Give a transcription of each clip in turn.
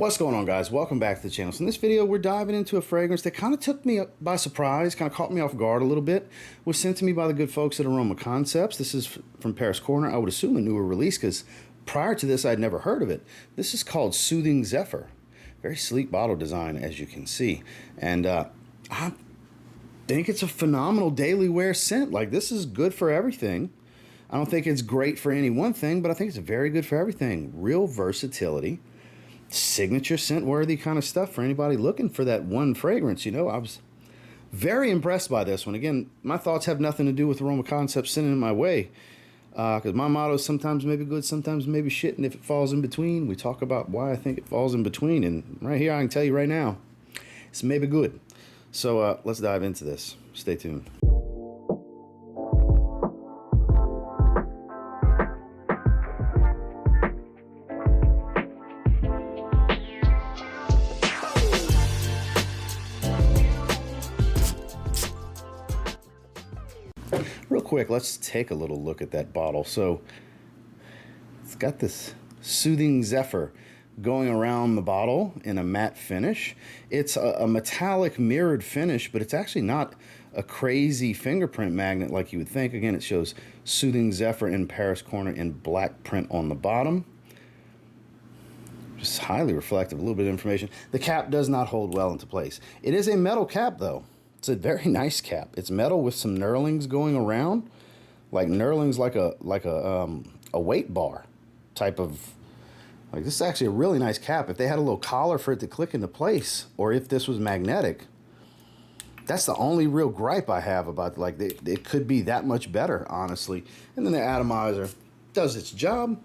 What's going on, guys? Welcome back to the channel. So in this video, we're diving into a fragrance that kind of took me by surprise, kind of caught me off guard a little bit. It was sent to me by the good folks at Aroma Concepts. This is from Paris Corner. I would assume a newer release because prior to this, I'd never heard of it. This is called Soothing Zephyr. Very sleek bottle design, as you can see. And I think it's a phenomenal daily wear scent. Like, this is good for everything. I don't think it's great for any one thing, but I think it's very good for everything. Real versatility. Signature scent worthy kind of stuff for anybody looking for that one fragrance. You know, I was very impressed by this one. Again, my thoughts have nothing to do with Aroma Concepts sending it my way, because my motto is sometimes maybe good, sometimes maybe shit, and if it falls in between, we talk about why I think it falls in between. And right here, I can tell you right now, it's maybe good. So let's dive into this. Stay tuned. Real quick, let's take a little look at that bottle. So it's got this Soothing Zephyr going around the bottle in a matte finish. It's a metallic mirrored finish, but it's actually not a crazy fingerprint magnet like you would think. Again, it shows Soothing Zephyr in Paris Corner in black print on the bottom. Just highly reflective, a little bit of information. The cap does not hold well into place. It is a metal cap, though. It's a very nice cap. It's metal with some knurlings going around, like knurlings, like a weight bar type of. Like, this is actually a really nice cap. If they had a little collar for it to click into place, or if this was magnetic, that's the only real gripe I have about. Like, it could be that much better, honestly. And then the atomizer does its job.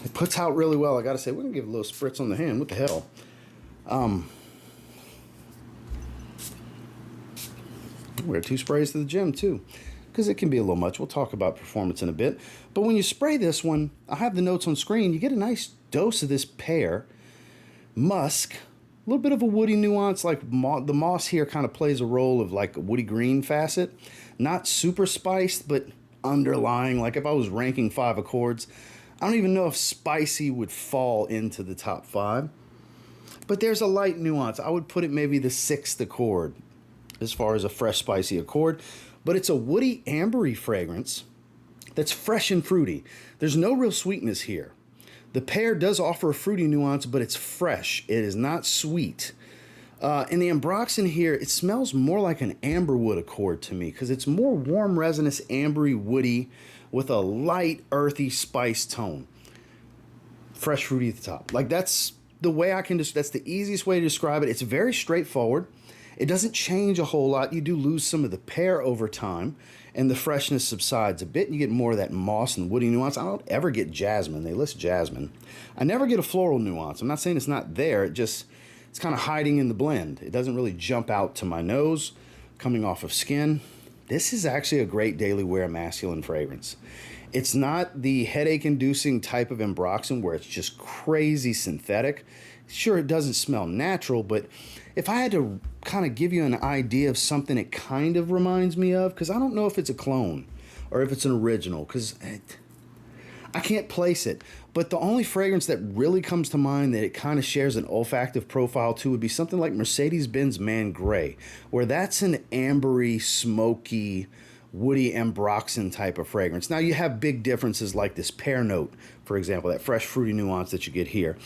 It puts out really well. I gotta say, we're gonna give it a little spritz on the hand. What the hell? Wear 2 sprays to the gym too, because it can be a little much. We'll talk about performance in a bit. But when you spray this one, I have the notes on screen, you get a nice dose of this pear, musk, a little bit of a woody nuance, like the moss here kind of plays a role of like a woody green facet. Not super spiced, but underlying. Like, if I was ranking 5 accords, I don't even know if spicy would fall into the top 5. But there's a light nuance. I would put it maybe the 6th accord as far as a fresh, spicy accord. But it's a woody, ambery fragrance that's fresh and fruity. There's no real sweetness here. The pear does offer a fruity nuance, but it's fresh. It is not sweet. And the ambroxan here, it smells more like an amberwood accord to me, because it's more warm, resinous, ambery, woody with a light, earthy spice tone. Fresh, fruity at the top. Like, that's the way I can that's the easiest way to describe it. It's very straightforward. It doesn't change a whole lot. You do lose some of the pear over time, and the freshness subsides a bit. You get more of that moss and woody nuance. I don't ever get jasmine. They list jasmine. I never get a floral nuance. I'm not saying it's not there. It's kind of hiding in the blend. It doesn't really jump out to my nose coming off of skin. This is actually a great daily wear masculine fragrance. It's not the headache-inducing type of ambroxan where it's just crazy synthetic. Sure, it doesn't smell natural, but if I had to kind of give you an idea of something it kind of reminds me of, because I don't know if it's a clone or if it's an original, because I can't place it. But the only fragrance that really comes to mind that it kind of shares an olfactive profile to would be something like Mercedes-Benz Man Grey, where that's an ambery, smoky, woody ambroxan type of fragrance. Now, you have big differences like this pear note, for example, that fresh fruity nuance that you get here.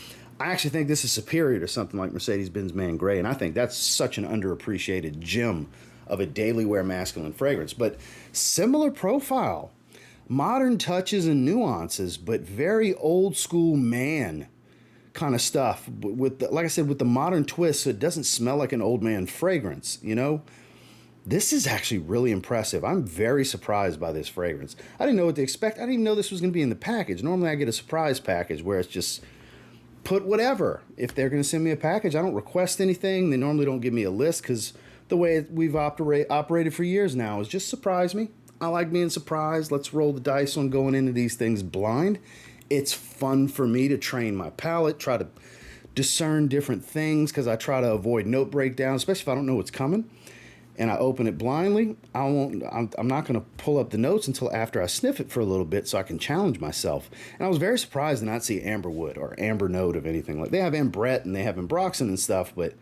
I actually think this is superior to something like Mercedes-Benz Man Grey, and I think that's such an underappreciated gem of a daily wear masculine fragrance. But similar profile, modern touches and nuances, but very old school man kind of stuff. With like I said, with the modern twist, so it doesn't smell like an old man fragrance, you know? This is actually really impressive. I'm very surprised by this fragrance. I didn't know what to expect. I didn't even know this was going to be in the package. Normally I get a surprise package where it's just put whatever. If they're going to send me a package, I don't request anything. They normally don't give me a list, because the way we've operated for years now is just surprise me. I like being surprised. Let's roll the dice on going into these things blind. It's fun for me to train my palate, try to discern different things, because I try to avoid note breakdowns, especially if I don't know what's coming. and I open it blindly, I'm not going to pull up the notes until after I sniff it for a little bit so I can challenge myself. And I was very surprised to not see amberwood or amber note of anything. Like, they have ambrette and they have ambroxan and stuff, but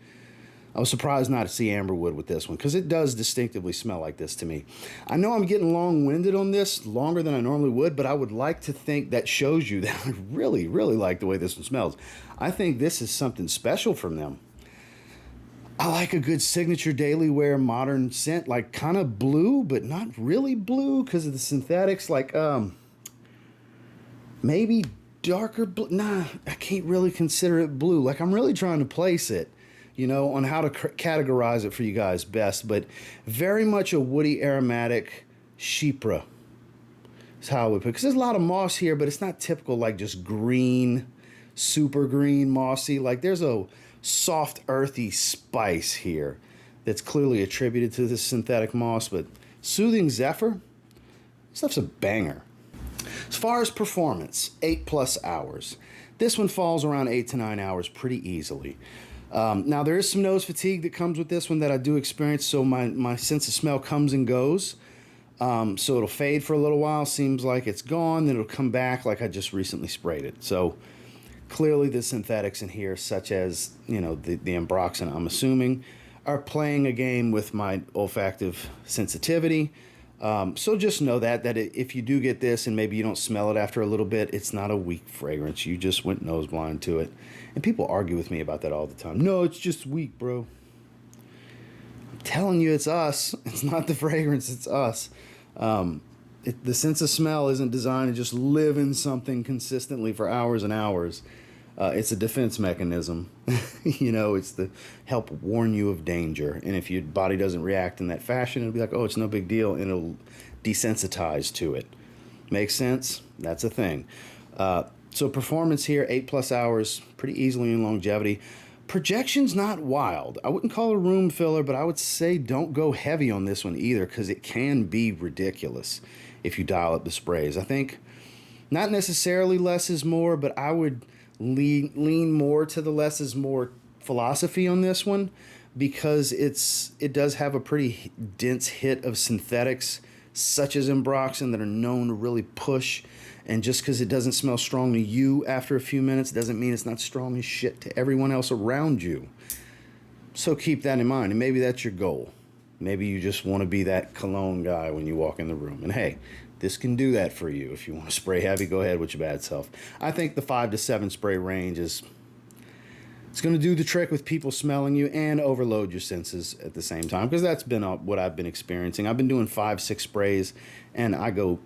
I was surprised not to see amberwood with this one, because it does distinctively smell like this to me. I know I'm getting long-winded on this, longer than I normally would, but I would like to think that shows you that I really, really like the way this one smells. I think this is something special from them. I like a good signature daily wear modern scent, like kind of blue, but not really blue because of the synthetics. Like maybe darker blue. Nah, I can't really consider it blue. Like, I'm really trying to place it, on how to categorize it for you guys best. But very much a woody aromatic chypre is how I would put it. Because there's a lot of moss here, but it's not typical like just green, super green, mossy. Like, there's a soft, earthy spice here that's clearly attributed to this synthetic moss. But Soothing Zephyr, stuff's a banger. As far as performance, 8+ hours. This one falls around 8 to 9 hours pretty easily. Now, there is some nose fatigue that comes with this one that I do experience, so my sense of smell comes and goes. So it'll fade for a little while, seems like it's gone, then it'll come back like I just recently sprayed it. So clearly the synthetics in here, such as, the ambroxan, I'm assuming, are playing a game with my olfactive sensitivity. So just know that if you do get this and maybe you don't smell it after a little bit, it's not a weak fragrance. You just went nose blind to it. And people argue with me about that all the time. No, it's just weak, bro. I'm telling you, it's us. It's not the fragrance, it's us. The sense of smell isn't designed to just live in something consistently for hours and hours. It's a defense mechanism. It's to help warn you of danger. And if your body doesn't react in that fashion, it'll be like, oh, it's no big deal, and it'll desensitize to it. Makes sense? That's a thing. So performance here, 8+ hours, pretty easily in longevity. Projection's not wild. I wouldn't call it a room filler, but I would say don't go heavy on this one either, because it can be ridiculous if you dial up the sprays. I think not necessarily less is more, but I would lean more to the less is more philosophy on this one, because it does have a pretty dense hit of synthetics such as ambroxan that are known to really push. And just because it doesn't smell strong to you after a few minutes doesn't mean it's not strong as shit to everyone else around you. So keep that in mind, and maybe that's your goal. Maybe you just want to be that cologne guy when you walk in the room. And hey, this can do that for you. If you want to spray heavy, go ahead with your bad self. I think the 5 to 7 spray range it's going to do the trick with people smelling you and overload your senses at the same time, because that's been what I've been experiencing. I've been doing 5-6 sprays, and I go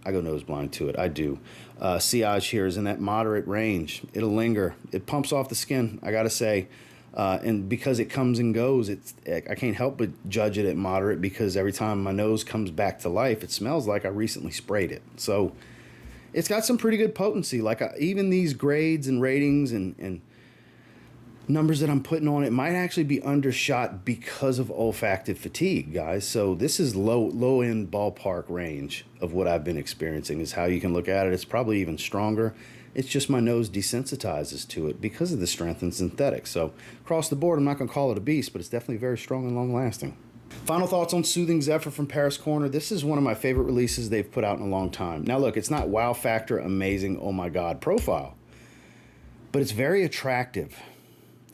nose blind to it. I do. Sillage here is in that moderate range. It'll linger. It pumps off the skin, I gotta say. And because it comes and goes, I can't help but judge it at moderate, because every time my nose comes back to life, it smells like I recently sprayed it. So it's got some pretty good potency. Like even these grades and ratings and numbers that I'm putting on it might actually be undershot because of olfactive fatigue, guys. So this is low end ballpark range of what I've been experiencing is how you can look at it. It's probably even stronger. It's just my nose desensitizes to it because of the strength in synthetics. So across the board, I'm not going to call it a beast, but it's definitely very strong and long lasting. Final thoughts on Soothing Zephyr from Paris Corner. This is one of my favorite releases they've put out in a long time. Now look, it's not wow factor, amazing, oh my God profile, but it's very attractive.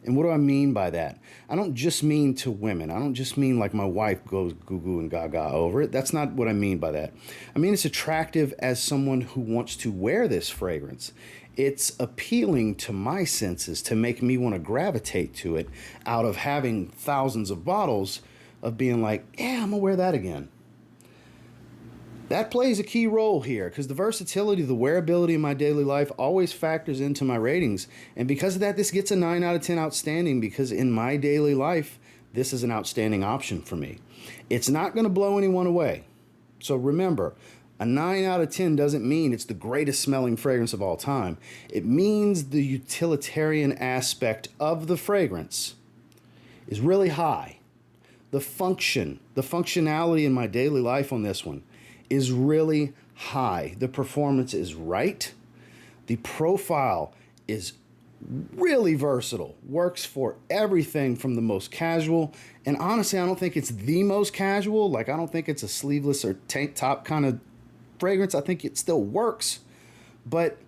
And what do I mean by that? I don't just mean to women. I don't just mean like my wife goes goo-goo and gaga over it. That's not what I mean by that. I mean it's attractive as someone who wants to wear this fragrance. It's appealing to my senses to make me want to gravitate to it out of having thousands of bottles of being like, yeah, I'm going to wear that again. That plays a key role here because the versatility, the wearability in my daily life always factors into my ratings. And because of that, this gets a 9 out of 10 outstanding because in my daily life, this is an outstanding option for me. It's not going to blow anyone away. So remember, a 9 out of 10 doesn't mean it's the greatest smelling fragrance of all time. It means the utilitarian aspect of the fragrance is really high. The functionality in my daily life on this one is really high. The performance is right. The profile is Really versatile. Works for everything from the most casual. And honestly, I don't think it's the most casual. Like, I don't think it's a sleeveless or tank top kind of fragrance. I think it still works. But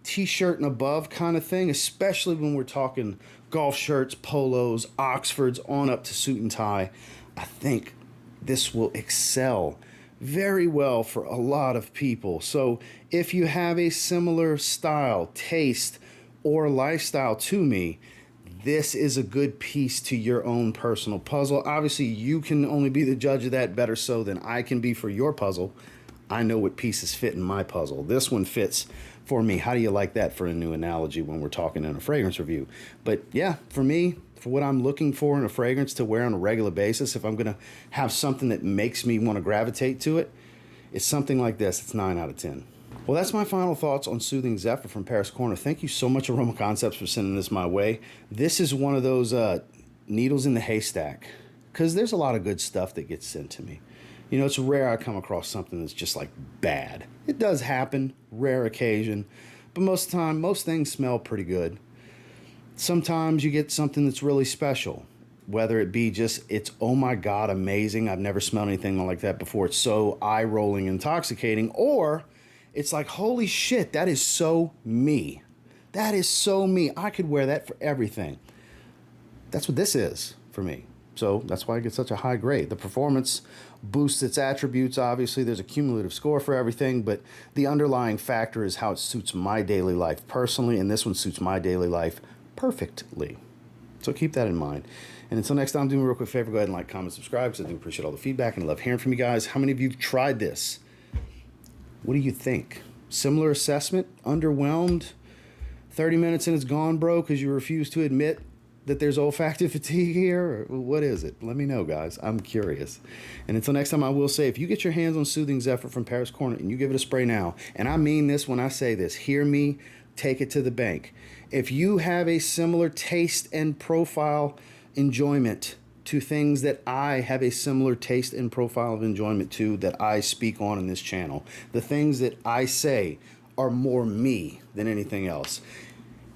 t-shirt and above kind of thing, especially when we're talking golf shirts, polos, Oxfords, on up to suit and tie, I think this will excel very well for a lot of people. So if you have a similar style, taste, or lifestyle to me, this is a good piece to your own personal puzzle. Obviously, you can only be the judge of that better so than I can be for your puzzle. I know what pieces fit in my puzzle. This one fits for me. How do you like that for a new analogy when we're talking in a fragrance review? But yeah, for me, for what I'm looking for in a fragrance to wear on a regular basis, if I'm going to have something that makes me want to gravitate to it, it's something like this. It's 9 out of 10. Well, that's my final thoughts on Soothing Zephyr from Paris Corner. Thank you so much, Aroma Concepts, for sending this my way. This is one of those needles in the haystack, because there's a lot of good stuff that gets sent to me. You know, it's rare I come across something that's just like bad. It does happen, rare occasion, but most of the time, most things smell pretty good. Sometimes you get something that's really special, whether it be just, it's, oh my God, amazing. I've never smelled anything like that before. It's so eye-rolling, intoxicating, or it's like, holy shit, that is so me. That is so me. I could wear that for everything. That's what this is for me. So that's why I get such a high grade. The performance boosts its attributes. Obviously, there's a cumulative score for everything, but the underlying factor is how it suits my daily life personally, and this one suits my daily life perfectly. So keep that in mind. And until next time, do me a real quick favor. Go ahead and like, comment, subscribe, because I do appreciate all the feedback and I love hearing from you guys. How many of you have tried this? What do you think? Similar assessment? Underwhelmed? 30 minutes and it's gone, bro, because you refuse to admit that there's olfactive fatigue here? Or what is it? Let me know, guys. I'm curious. And until next time, I will say, if you get your hands on Soothing Zephyr from Paris Corner and you give it a spray now, and I mean this when I say this, hear me, take it to the bank. If you have a similar taste and profile enjoyment to things that I have a similar taste and profile of enjoyment to, that I speak on in this channel, the things that I say are more me than anything else.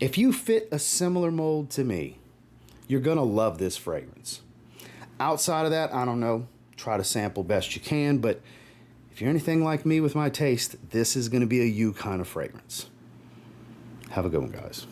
If you fit a similar mold to me, you're gonna love this fragrance. Outside of that, I don't know, try to sample best you can, but if you're anything like me with my taste, this is gonna be a you kind of fragrance. Have a good one, guys.